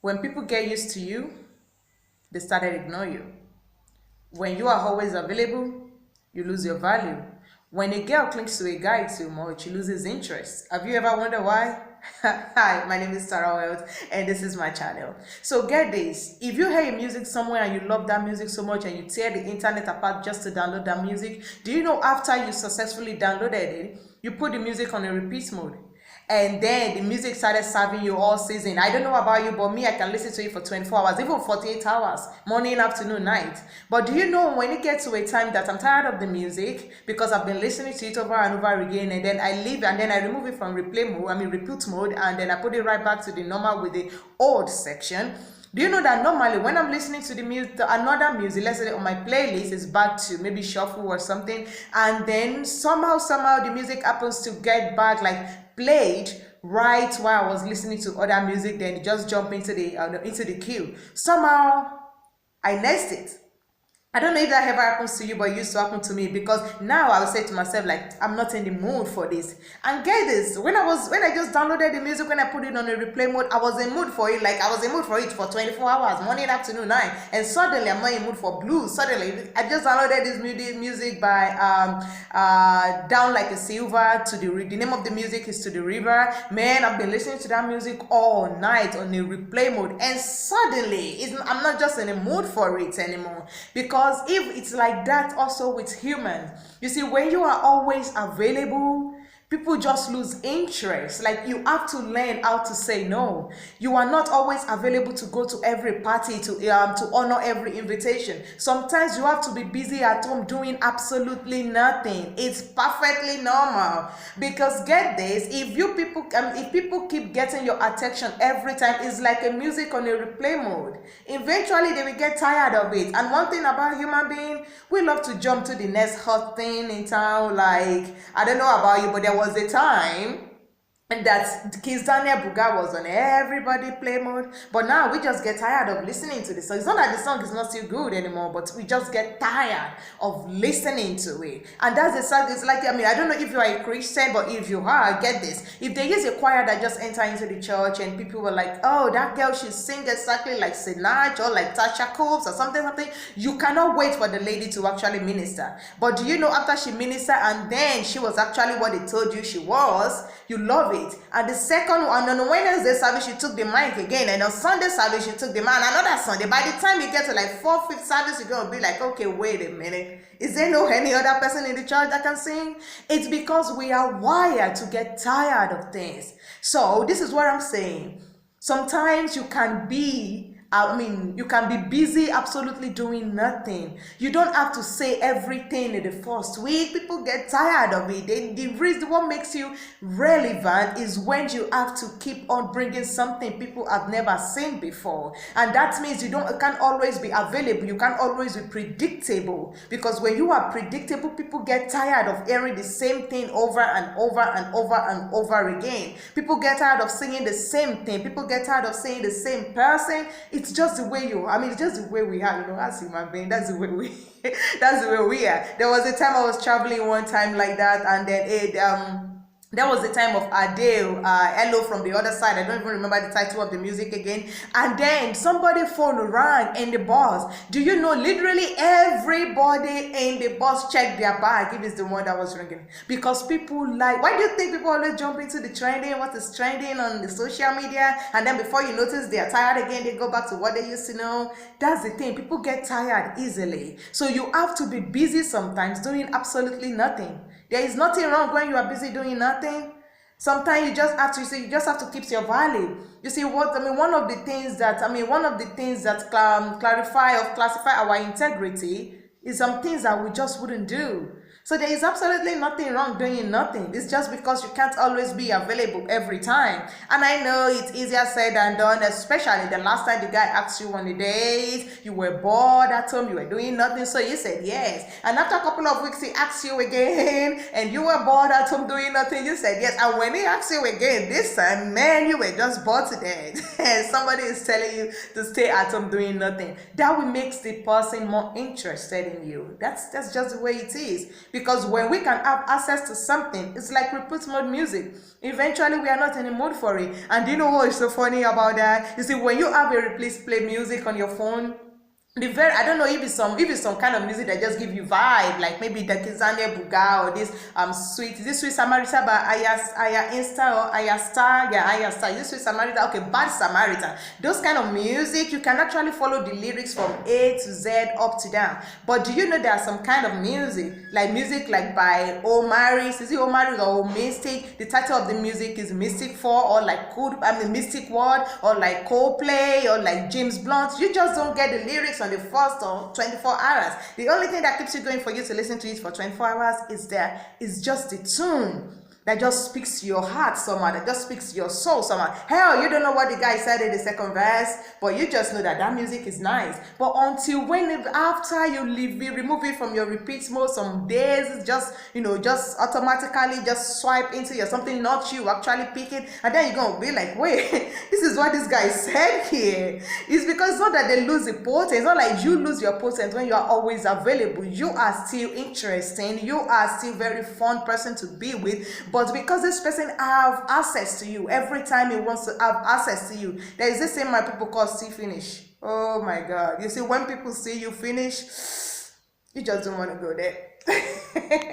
When people get used to you, they started ignoring you. When you are always available, you lose your value. When a girl clings to a guy too much, he loses interest. Have you ever wondered why? Hi, my name is Sarah Wells, and this is my channel. So get this, if you hear music somewhere and you love that music so much and you tear the internet apart just to download that music, do you know after you successfully downloaded it, you put the music on a repeat mode? And then the music started serving you all season. I don't know about you, but me, I can listen to it for 24 hours, even 48 hours, morning, afternoon, night. But do you know when it gets to a time that I'm tired of the music because I've been listening to it over and over again, and then I leave and then I remove it from repeat mode, and then I put it right back to the normal with the old section. Do you know that normally when I'm listening to the music, another music, let's say on my playlist is back to maybe shuffle or something, and then somehow the music happens to get back like played right while I was listening to other music, then it just jump into the queue. Somehow I next it. I don't know if that ever happens to you, but it used to happen to me because now I will say to myself, like, I'm not in the mood for this. And get this, when I just downloaded the music, when I put it on a replay mode, I was in mood for it. Like I was in mood for it for 24 hours, morning, afternoon, night. And suddenly I'm not in mood for blues. Suddenly I just downloaded this music by Down Like a Silver to the name of the music is To the River. Man, I've been listening to that music all night on a replay mode, and suddenly I'm not just in a mood for it anymore. Because if it's like that also with humans, you see, when you are always available, people just lose interest. Like you have to learn how to say no. You are not always available to go to every party, to honor every invitation. Sometimes you have to be busy at home doing absolutely nothing. It's perfectly normal. Because get this, if people keep getting your attention every time, it's like a music on a replay mode. Eventually they will get tired of it. And one thing about human being, we love to jump to the next hot thing in town. Like, I don't know about you, but there was a time and that Kiss Daniel Buga was on everybody play mode, but now we just get tired of listening to this. So it's not that the song is not still good anymore, but we just get tired of listening to it. And that's the song. It's like, I mean, I don't know if you are a Christian, but if you are, get this. If there is a choir that just enter into the church and people were like, oh, that girl should sing exactly like Sinach or like Tasha Cobbs or something, you cannot wait for the lady to actually minister. But do you know after she ministered and then she was actually what they told you she was, you love it. And the second one, on Wednesday service, she took the mic again, and on Sunday service, she took the mic. And another Sunday, by the time you get to like 4th, 5th service, you're gonna be like, okay, wait a minute, is there no any other person in the church that can sing? It's because we are wired to get tired of things. So this is what I'm saying. Sometimes you can be busy absolutely doing nothing. You don't have to say everything in the first week. People get tired of it. The reason what makes you relevant is when you have to keep on bringing something people have never seen before. And that means you can't always be available. You can't always be predictable. Because when you are predictable, people get tired of hearing the same thing over and over and over and over again. People get tired of singing the same thing. People get tired of saying the same person. It's just the way it's just the way we are, as human beings. That's the way that's the way we are. There was a time I was traveling one time like that, and then that was the time of Adele, Hello from the Other Side. I don't even remember the title of the music again. And then somebody phone rang in the bus. Do you know, literally everybody in the bus checked their bag if it's the one that was ringing. Because people why do you think people always jump into the trending, what is trending on the social media? And then before you notice they're tired again, they go back to what they used to know. That's the thing. People get tired easily. So you have to be busy sometimes doing absolutely nothing. There is nothing wrong when you are busy doing nothing. Sometimes you just have to keep your value. You see what I mean? One of the things that clarify or classify our integrity is some things that we just wouldn't do. So there is absolutely nothing wrong doing nothing. It's just because you can't always be available every time. And I know it's easier said than done, especially the last time the guy asked you on a date, you were bored at home, you were doing nothing, so you said yes. And after a couple of weeks, he asked you again, and you were bored at home doing nothing, you said yes. And when he asked you again, this time, man, you were just bored to death. And somebody is telling you to stay at home doing nothing. That will make the person more interested in you. That's just the way it is. Because when we can have access to something, it's like repeat mode music. Eventually, we are not in the mood for it. And do you know what is so funny about that? You see, when you have a replace play music on your phone, I don't know if it's some kind of music that just give you vibe, like maybe the Kizania Buga or this Sweet Samaritan by Aya Insta or Aya Star, yeah, Aya Star, this Sweet Samaritan, okay, Bad Samaritan. Those kind of music, you can actually follow the lyrics from A to Z up to down. But do you know there are some kind of music like by Omaris, is it Omaris or Mystic? The title of the music is Mystic 4 or like Mystic Word or like Coldplay or like James Blunt. You just don't get the lyrics on the first or 24 hours. The only thing that keeps you going for you to listen to it for 24 hours is just the tune that just speaks to your heart somehow, that just speaks to your soul somehow. Hell, you don't know what the guy said in the second verse, but you just know that music is nice. But until after you remove it from your repeat mode, some days just automatically just swipe into your something, not you actually pick it, and then you're gonna be like, wait, this is what this guy said here. It's because it's not that they lose the potency. It's not like you lose your potency when you are always available. You are still interesting. You are still very fun person to be with. But because this person have access to you, every time he wants to have access to you, there is this thing my people call see finish. Oh my God. You see, when people see you finish, you just don't want to go there.